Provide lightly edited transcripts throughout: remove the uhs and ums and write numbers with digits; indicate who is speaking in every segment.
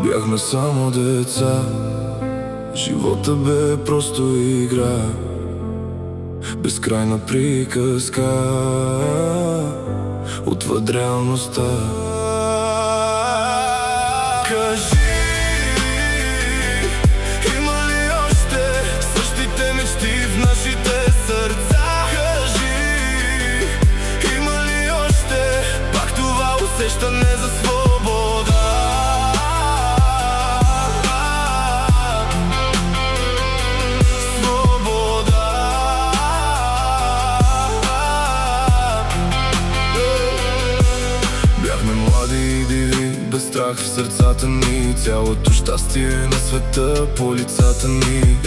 Speaker 1: Бяхме само деца, живота бе просто игра, безкрайна приказка отвъд реалността. Кажи, има ли още същите мечти в нашите сърца? Кажи, има ли още пак това усещане за свобода? Без страх в сърцата ни, цялото щастие на света по лицата ни.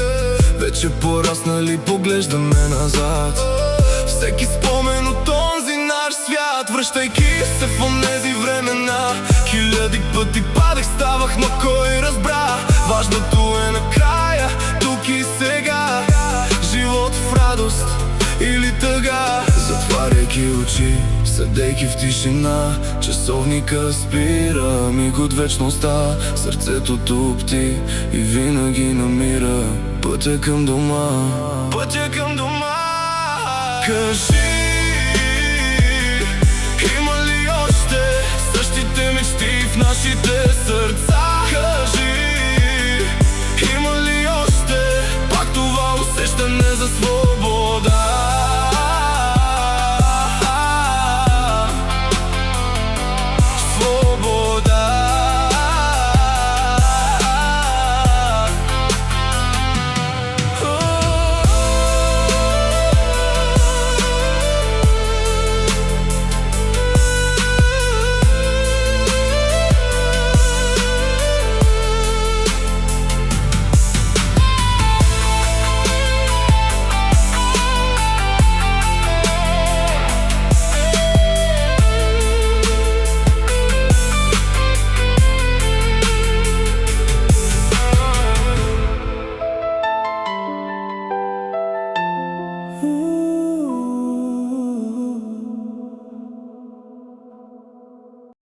Speaker 1: Вече пораснали поглеждаме назад, всеки спомен от онзи наш свят, връщайки се в онези времена. Хиляди пъти падах, ставах, но кой разбра? Важното е накрая, тук и сега, живот в радост или тъга. Затваряйки очи, седейки в тишина, часовника спира, миг от вечността. Сърцето тупти и винаги намира пътя към дома, пътя към дома. Кажи, има ли още същите мечти в нашите сърца?